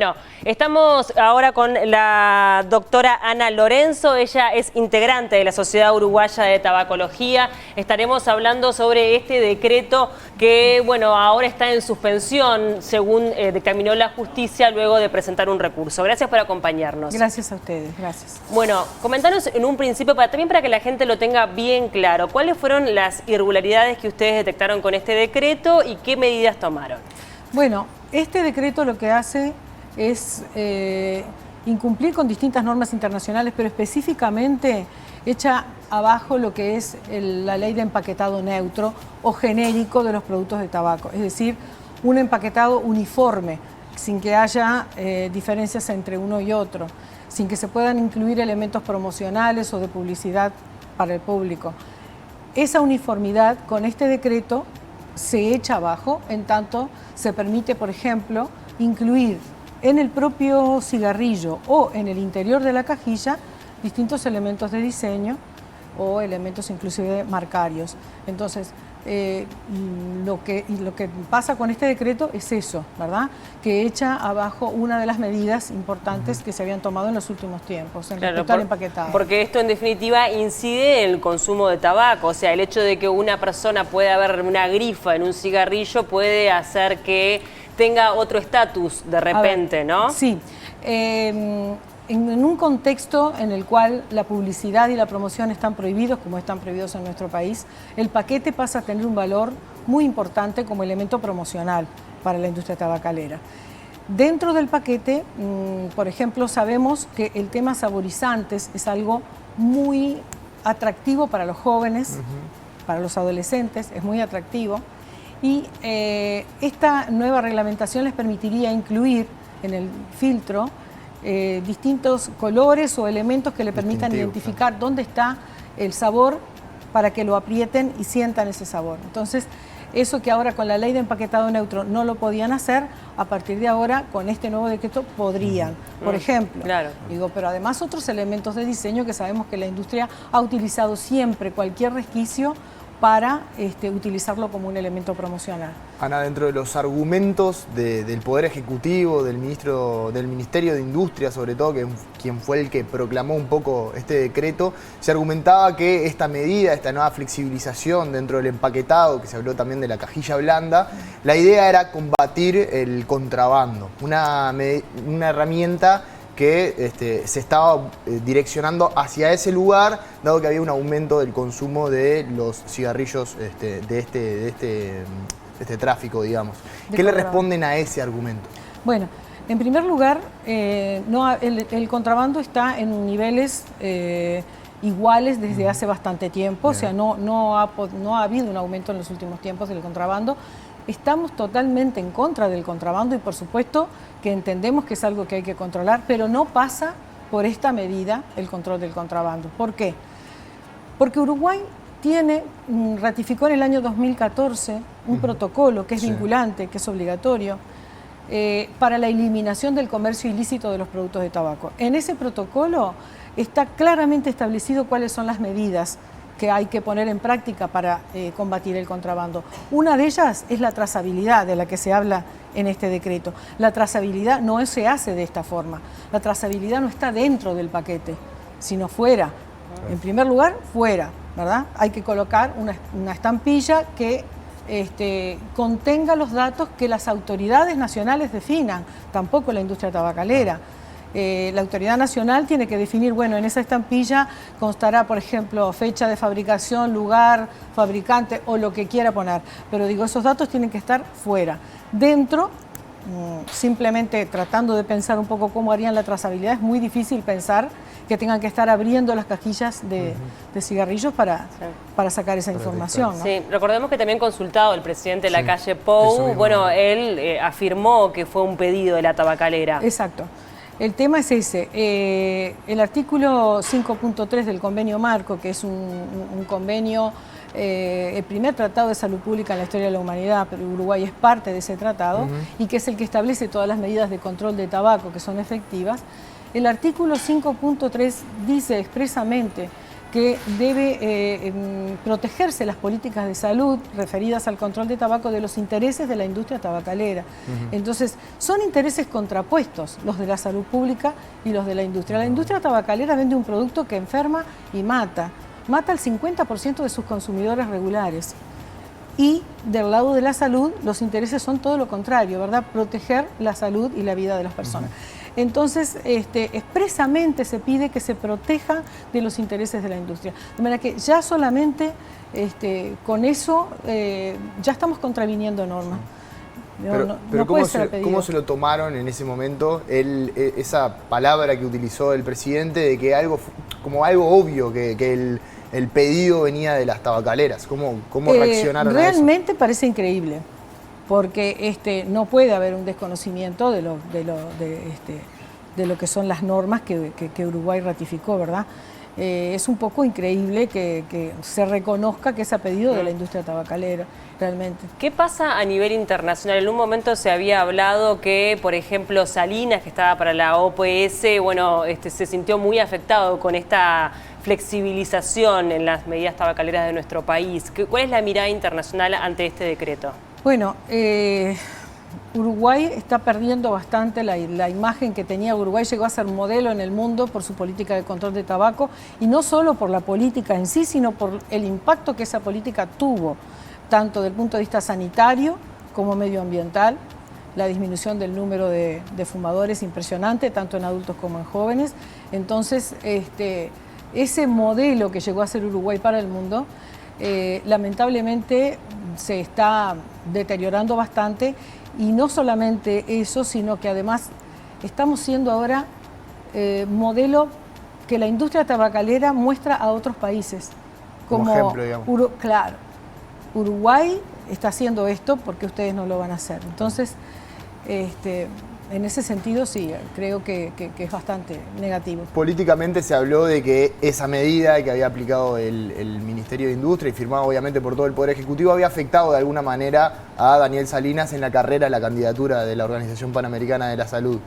Bueno, estamos ahora con la doctora Ana Lorenzo. Ella es integrante de la Sociedad Uruguaya de Tabacología. Estaremos hablando sobre este decreto que, bueno, ahora está en suspensión, según dictaminó la justicia luego de presentar un recurso. Gracias por acompañarnos. Gracias a ustedes, gracias. Bueno, comentanos en un principio, también para que la gente lo tenga bien claro, ¿cuáles fueron las irregularidades que ustedes detectaron con este decreto y qué medidas tomaron? Bueno, este decreto lo que hace es incumplir con distintas normas internacionales, pero específicamente echa abajo lo que es la ley de empaquetado neutro o genérico de los productos de tabaco, es decir, un empaquetado uniforme, sin que haya diferencias entre uno y otro, sin que se puedan incluir elementos promocionales o de publicidad para el público. Esa uniformidad con este decreto se echa abajo, en tanto se permite, por ejemplo, incluir en el propio cigarrillo o en el interior de la cajilla distintos elementos de diseño o elementos inclusive marcarios. Entonces, lo que pasa con este decreto es eso, ¿verdad? Que echa abajo una de las medidas importantes que se habían tomado en los últimos tiempos en respecto al empaquetado. Porque esto en definitiva incide en el consumo de tabaco, o sea, el hecho de que una persona pueda ver una grifa en un cigarrillo puede hacer que tenga otro estatus de repente, ¿no? Sí. En un contexto en el cual la publicidad y la promoción están prohibidos, como están prohibidos en nuestro país, el paquete pasa a tener un valor muy importante como elemento promocional para la industria tabacalera. Dentro del paquete, por ejemplo, sabemos que el tema saborizantes es algo muy atractivo para los jóvenes, para los adolescentes, es muy atractivo. Y esta nueva reglamentación les permitiría incluir en el filtro distintos colores o elementos que le permitan identificar dónde está el sabor para que lo aprieten y sientan ese sabor. Entonces, eso que ahora con la ley de empaquetado neutro no lo podían hacer, a partir de ahora con este nuevo decreto podrían. Por ejemplo, digo, pero además otros elementos de diseño que sabemos que la industria ha utilizado siempre cualquier resquicio para utilizarlo como un elemento promocional. Ana, dentro de los argumentos del Poder Ejecutivo, del Ministerio de Industria, sobre todo, quien fue el que proclamó un poco este decreto, se argumentaba que esta medida, esta nueva flexibilización dentro del empaquetado, que se habló también de la cajilla blanda, la idea era combatir el contrabando, una herramienta que se estaba direccionando hacia ese lugar, dado que había un aumento del consumo de los cigarrillos de este tráfico, digamos. ¿Qué le responden a ese argumento? Bueno, en primer lugar, el contrabando está en niveles iguales desde hace bastante tiempo, o sea, no ha habido un aumento en los últimos tiempos del contrabando. Estamos totalmente en contra del contrabando y por supuesto que entendemos que es algo que hay que controlar, pero no pasa por esta medida el control del contrabando. ¿Por qué? Porque Uruguay ratificó en el año 2014 un protocolo que es vinculante, que es obligatorio, para la eliminación del comercio ilícito de los productos de tabaco. En ese protocolo está claramente establecido cuáles son las medidas que hay que poner en práctica para combatir el contrabando. Una de ellas es la trazabilidad, de la que se habla en este decreto. La trazabilidad no se hace de esta forma. La trazabilidad no está dentro del paquete, sino fuera. En primer lugar, fuera, ¿verdad? Hay que colocar una estampilla que contenga los datos que las autoridades nacionales definan, tampoco la industria tabacalera. La autoridad nacional tiene que definir, bueno, en esa estampilla constará, por ejemplo, fecha de fabricación, lugar, fabricante o lo que quiera poner. Pero digo, esos datos tienen que estar fuera. Dentro, simplemente tratando de pensar un poco cómo harían la trazabilidad, es muy difícil pensar que tengan que estar abriendo las cajillas de cigarrillos para sacar esa información, ¿no? Sí, recordemos que también consultado el presidente de la calle Pou, bueno, él afirmó que fue un pedido de la tabacalera. Exacto. El tema es ese. El artículo 5.3 del convenio marco, que es un convenio, el primer tratado de salud pública en la historia de la humanidad, pero Uruguay es parte de ese tratado, y que es el que establece todas las medidas de control de tabaco que son efectivas. El artículo 5.3 dice expresamente que debe protegerse las políticas de salud referidas al control de tabaco de los intereses de la industria tabacalera. Entonces, son intereses contrapuestos, los de la salud pública y los de la industria. La industria tabacalera vende un producto que enferma y mata. Mata al 50% de sus consumidores regulares. Y del lado de la salud, los intereses son todo lo contrario, ¿verdad? Proteger la salud y la vida de las personas. Entonces, expresamente se pide que se proteja de los intereses de la industria. De manera que ya solamente con eso ya estamos contraviniendo normas. Pero ¿cómo se lo tomaron en ese momento esa palabra que utilizó el presidente de que como algo obvio, que el pedido venía de las tabacaleras? ¿Cómo reaccionaron a eso? Realmente parece increíble, porque no puede haber un desconocimiento de lo que son las normas que Uruguay ratificó, ¿verdad? Es un poco increíble que se reconozca que es a pedido de la industria tabacalera, realmente. ¿Qué pasa a nivel internacional? En un momento se había hablado que, por ejemplo, Salinas, que estaba para la OPS, bueno, se sintió muy afectado con esta flexibilización en las medidas tabacaleras de nuestro país. ¿Cuál es la mirada internacional ante este decreto? Bueno, Uruguay está perdiendo bastante la imagen que tenía. Uruguay llegó a ser modelo en el mundo por su política de control de tabaco, y no solo por la política en sí, sino por el impacto que esa política tuvo, tanto desde el punto de vista sanitario como medioambiental. La disminución del número de fumadores impresionante, tanto en adultos como en jóvenes. Entonces, ese modelo que llegó a ser Uruguay para el mundo, lamentablemente se está deteriorando bastante. Y no solamente eso, sino que además estamos siendo ahora modelo que la industria tabacalera muestra a otros países. Como ejemplo, digamos. Claro, Uruguay está haciendo esto porque ustedes no lo van a hacer. Entonces, en ese sentido sí, creo que es bastante negativo. Políticamente se habló de que esa medida que había aplicado el Ministerio de Industria y firmado obviamente por todo el Poder Ejecutivo había afectado de alguna manera a Daniel Salinas en la carrera a la candidatura de la Organización Panamericana de la Salud.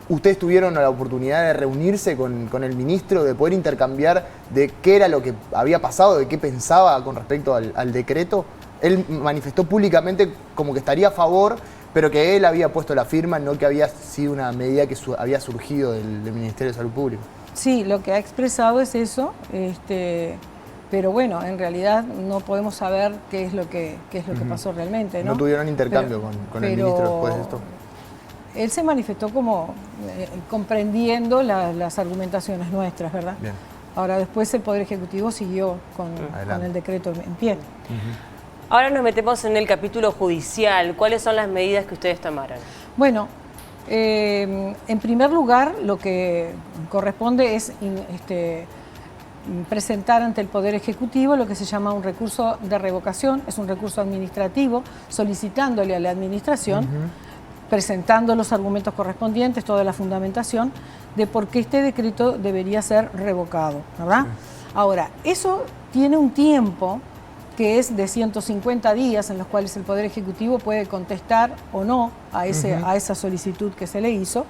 ¿Ustedes tuvieron la oportunidad de reunirse con el ministro, de poder intercambiar de qué era lo que había pasado, de qué pensaba con respecto al decreto? Él manifestó públicamente como que estaría a favor, pero que él había puesto la firma, no que había sido una medida que había surgido del Ministerio de Salud Pública. Sí, lo que ha expresado es eso, pero bueno, en realidad no podemos saber qué es lo que pasó realmente, ¿no? ¿No tuvieron intercambio con el ministro después de esto? Él se manifestó como comprendiendo las argumentaciones nuestras, ¿verdad? Bien. Ahora, después el Poder Ejecutivo siguió con el decreto en pie. Ahora nos metemos en el capítulo judicial. ¿Cuáles son las medidas que ustedes tomaron? Bueno, en primer lugar, lo que corresponde es presentar ante el Poder Ejecutivo lo que se llama un recurso de revocación. Es un recurso administrativo, solicitándole a la Administración, presentando los argumentos correspondientes, toda la fundamentación de por qué este decreto debería ser revocado, ¿verdad? Sí. Ahora, eso tiene un tiempo que es de 150 días en los cuales el Poder Ejecutivo puede contestar o no a esa solicitud que se le hizo.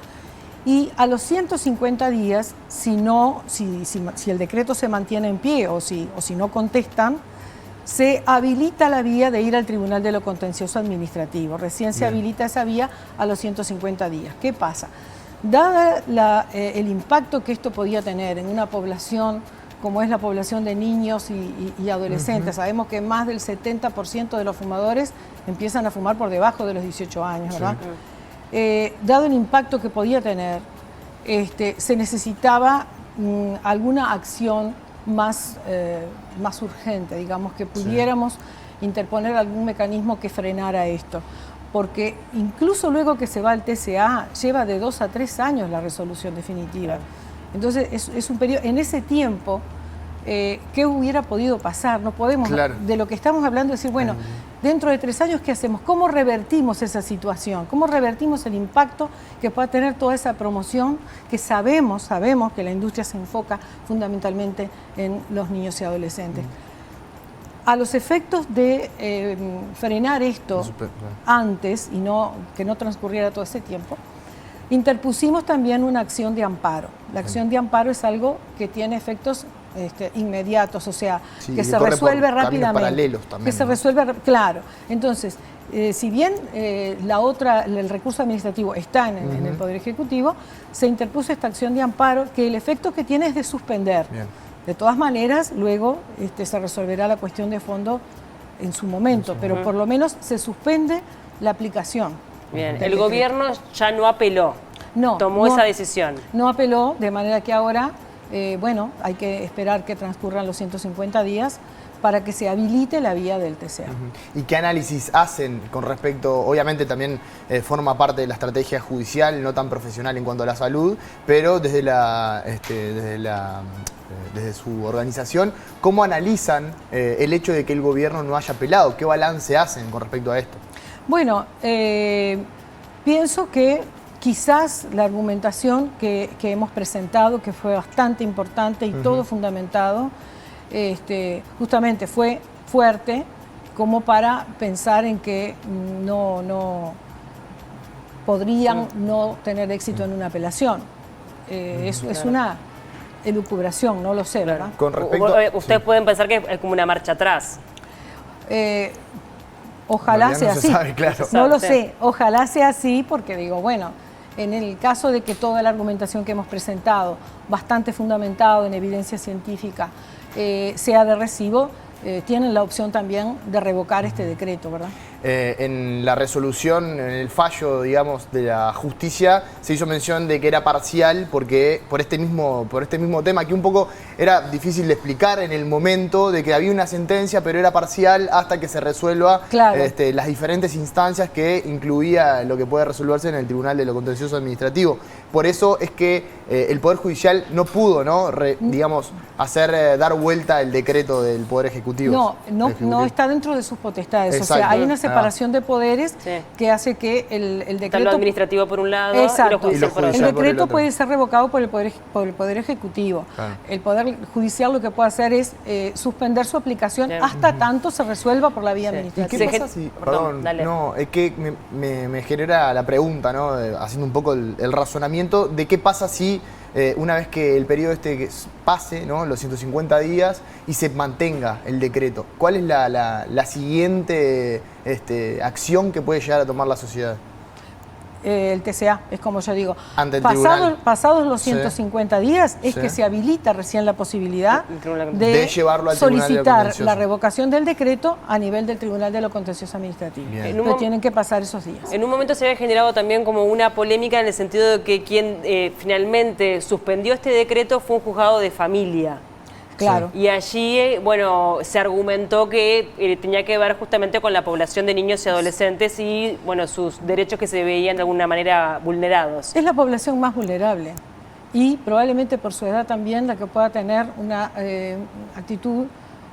Y a los 150 días, si el decreto se mantiene en pie o si no contestan, se habilita la vía de ir al Tribunal de lo Contencioso Administrativo. Recién se habilita esa vía a los 150 días. ¿Qué pasa? Dada el impacto que esto podía tener en una población como es la población de niños y adolescentes, sabemos que más del 70% de los fumadores empiezan a fumar por debajo de los 18 años, ¿verdad? Sí. Dado el impacto que podía tener, se necesitaba alguna acción más urgente, digamos, que pudiéramos interponer algún mecanismo que frenara esto. Porque incluso luego que se va al TCA, lleva de 2 a 3 años la resolución definitiva. Entonces es un periodo, en ese tiempo, ¿qué hubiera podido pasar? No podemos, de lo que estamos hablando, decir, bueno, dentro de 3 años, ¿qué hacemos? ¿Cómo revertimos esa situación? ¿Cómo revertimos el impacto que pueda tener toda esa promoción que sabemos que la industria se enfoca fundamentalmente en los niños y adolescentes? A los efectos de frenar esto antes y que no transcurriera todo ese tiempo, interpusimos también una acción de amparo. La acción de amparo es algo que tiene efectos inmediatos, o sea, Sí, que y se corre por resuelve caminos rápidamente. paralelos también, Que se ¿no? resuelve, claro. Entonces, si bien el recurso administrativo está en el Poder Ejecutivo, se interpuso esta acción de amparo que el efecto que tiene es de suspender. Bien. De todas maneras, luego se resolverá la cuestión de fondo en su momento, pero por lo menos se suspende la aplicación. Bien, del el decreto. gobierno ya no apeló, tomó esa decisión. No apeló, de manera que ahora, bueno, hay que esperar que transcurran los 150 días para que se habilite la vía del TCA. ¿Y qué análisis hacen con respecto, obviamente también forma parte de la estrategia judicial, no tan profesional en cuanto a la salud, pero desde desde su organización, ¿cómo analizan el hecho de que el gobierno no haya apelado? ¿Qué balance hacen con respecto a esto? Bueno, pienso que quizás la argumentación que hemos presentado, que fue bastante importante y todo fundamentado, justamente fue fuerte como para pensar en que no podrían no tener éxito en una apelación. Es una elucubración, no lo sé, ¿verdad? Con respecto, Ustedes pueden pensar que es como una marcha atrás. Ojalá en sea realidad no se así. sabe, claro. No lo Sí. sé, ojalá sea así porque digo, bueno, en el caso de que toda la argumentación que hemos presentado, bastante fundamentado en evidencia científica, sea de recibo, tienen la opción también de revocar este decreto, ¿verdad? En la resolución, en el fallo, digamos, de la justicia, se hizo mención de que era parcial porque por este mismo tema, que un poco era difícil de explicar en el momento de que había una sentencia, pero era parcial hasta que se resuelva Claro. las diferentes instancias que incluía lo que puede resolverse en el Tribunal de lo Contencioso Administrativo. Por eso es que el Poder Judicial no pudo, ¿no? digamos, dar vuelta el decreto del Poder Ejecutivo. No está dentro de sus potestades. Exacto. O sea, hay una separación de poderes Sí. que hace que el Está lo decreto... administrativo por un lado Exacto. y lo judicial por El otro. por el decreto otro. puede ser revocado por el Poder Ejecutivo. Claro. El Poder Judicial lo que puede hacer es suspender su aplicación Bien. hasta tanto se resuelva por la vía Sí. ¿Y administrativa. qué Se pasa si, perdón, dale. no, es que me genera la pregunta, ¿no? Haciendo un poco el razonamiento de qué pasa si una vez que el periodo pase, ¿no? Los 150 días y se mantenga el decreto, ¿cuál es la siguiente acción que puede llegar a tomar la sociedad? El TCA, es como yo digo. Ante el tribunal. Pasados los Sí. 150 días es Sí. que se habilita recién la posibilidad El tribunal de llevarlo al Tribunal de lo solicitar Contencioso. la revocación del decreto a nivel del Tribunal de lo Contencioso Administrativo. Bien. En un Pero mom- tienen que pasar esos días. En un momento se había generado también como una polémica en el sentido de que quien finalmente suspendió este decreto fue un juzgado de familia. Claro. Y allí, bueno, se argumentó que tenía que ver justamente con la población de niños y adolescentes y, bueno, sus derechos que se veían de alguna manera vulnerados. Es la población más vulnerable y probablemente por su edad también la que pueda tener una actitud,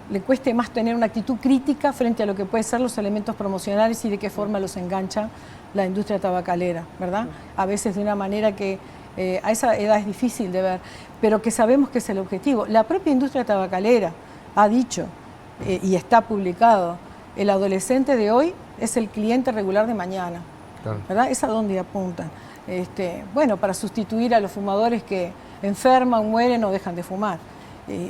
le cueste más tener una actitud crítica frente a lo que pueden ser los elementos promocionales y de qué forma los engancha la industria tabacalera, ¿verdad? A veces de una manera que a esa edad es difícil de ver, pero que sabemos que es el objetivo. La propia industria tabacalera ha dicho, y está publicado, el adolescente de hoy es el cliente regular de mañana, Claro. ¿verdad? Es a donde apuntan. Bueno, para sustituir a los fumadores que enferman, mueren o dejan de fumar.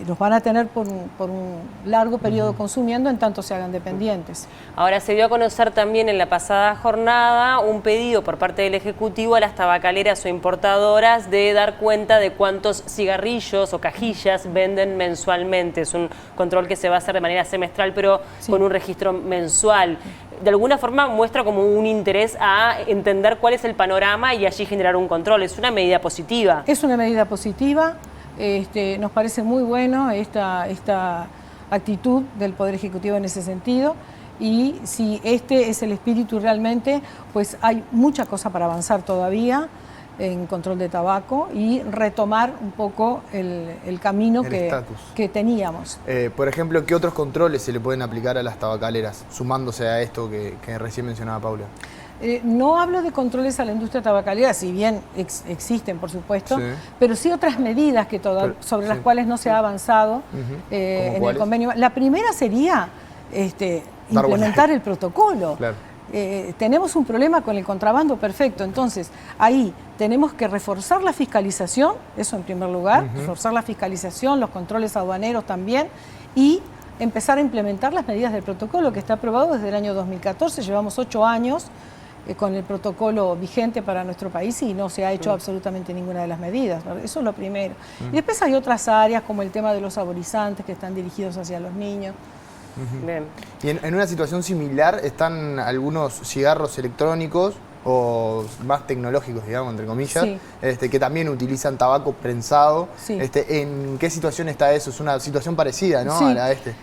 Los van a tener por un largo periodo consumiendo en tanto se hagan dependientes. Ahora, se dio a conocer también en la pasada jornada un pedido por parte del Ejecutivo a las tabacaleras o importadoras de dar cuenta de cuántos cigarrillos o cajillas venden mensualmente. Es un control que se va a hacer de manera semestral, pero Sí. con un registro mensual. De alguna forma muestra como un interés a entender cuál es el panorama y allí generar un control. Es una medida positiva. Es una medida positiva. Nos parece muy bueno esta actitud del Poder Ejecutivo en ese sentido y si este es el espíritu realmente, pues hay mucha cosa para avanzar todavía en control de tabaco y retomar un poco el camino El estatus. que teníamos. Por ejemplo, ¿qué otros controles se le pueden aplicar a las tabacaleras, sumándose a esto que recién mencionaba Paula? No hablo de controles a la industria tabacalera, si bien existen, por supuesto, Sí. pero sí otras medidas que sobre las sí, cuales no se ha avanzado ¿Cómo en el cuáles? convenio. La primera sería implementar el protocolo. Claro. Tenemos un problema con el contrabando, perfecto. Entonces, ahí tenemos que reforzar la fiscalización, eso en primer lugar, reforzar la fiscalización, los controles aduaneros también, y empezar a implementar las medidas del protocolo que está aprobado desde el año 2014. Llevamos 8 años con el protocolo vigente para nuestro país y no se ha hecho absolutamente ninguna de las medidas, ¿no? Eso es lo primero. Y después hay otras áreas como el tema de los saborizantes que están dirigidos hacia los niños. Bien. Y en una situación similar están algunos cigarros electrónicos o más tecnológicos, digamos, entre comillas, sí. Que también utilizan tabaco prensado. Sí. ¿En qué situación está eso? Es una situación parecida, ¿no? Sí. A este.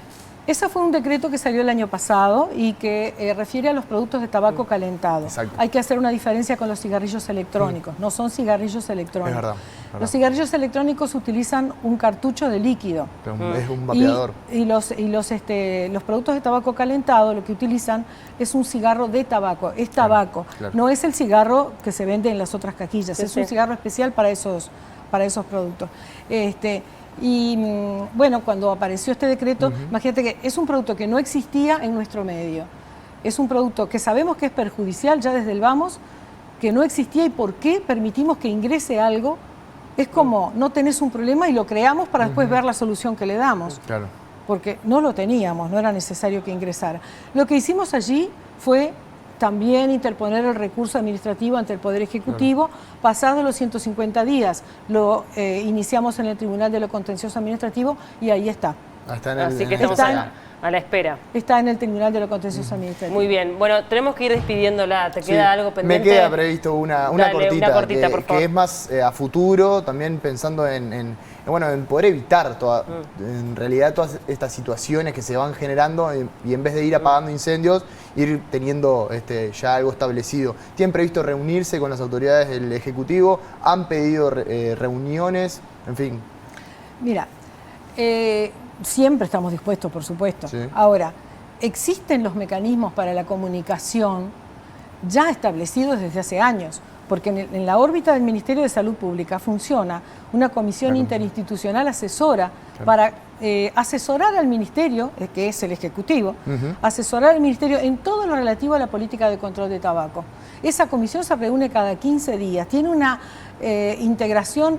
Ese fue un decreto que salió el año pasado y que refiere a los productos de tabaco calentado. Exacto. Hay que hacer una diferencia con los cigarrillos electrónicos, no son cigarrillos electrónicos. Es verdad. Los cigarrillos electrónicos utilizan un cartucho de líquido. Pero es un vapeador. Y los productos de tabaco calentado lo que utilizan es un cigarro de tabaco, es tabaco. Claro. No es el cigarro que se vende en las otras caquillas, Sí, es sí. un cigarro especial para esos productos. Y bueno, cuando apareció este decreto, imagínate que es un producto que no existía en nuestro medio. Es un producto que sabemos que es perjudicial ya desde el vamos, que no existía y por qué permitimos que ingrese algo. Es como no tenés un problema y lo creamos para después ver la solución que le damos. Claro. Porque no lo teníamos, no era necesario que ingresara. Lo que hicimos allí fue también interponer el recurso administrativo ante el Poder Ejecutivo, pasados los 150 días. Lo iniciamos en el Tribunal de lo Contencioso Administrativo y ahí está. Así que estamos a la espera. Está en el Tribunal de lo Contencioso Administrativo. Muy bien. Bueno, tenemos que ir despidiéndola. ¿Te queda algo pendiente? Me queda previsto una cortita, por favor. que es más a futuro, también pensando en poder evitar en realidad todas estas situaciones que se van generando y en vez de ir apagando incendios, ir teniendo ya algo establecido. ¿Tienen previsto reunirse con las autoridades del Ejecutivo? ¿Han pedido reuniones? En fin. Mira, siempre estamos dispuestos, por supuesto. Sí. Ahora, existen los mecanismos para la comunicación ya establecidos desde hace años, porque en la órbita del Ministerio de Salud Pública funciona una comisión interinstitucional asesora para asesorar al Ministerio, que es el Ejecutivo, asesorar al Ministerio en todo lo relativo a la política de control de tabaco. Esa comisión se reúne cada 15 días, tiene una integración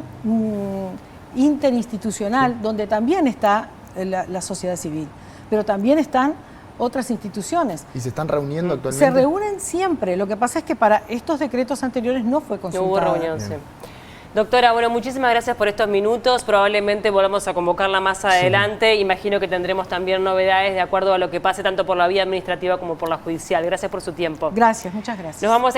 interinstitucional donde también está la sociedad civil, pero también están otras instituciones. ¿Y se están reuniendo actualmente? Se reúnen siempre, lo que pasa es que para estos decretos anteriores no fue consultada. No hubo reunión, sí. Doctora, bueno, muchísimas gracias por estos minutos. Probablemente volvamos a convocarla más adelante. Imagino que tendremos también novedades de acuerdo a lo que pase tanto por la vía administrativa como por la judicial. Gracias por su tiempo. Gracias, muchas gracias. Nos vamos a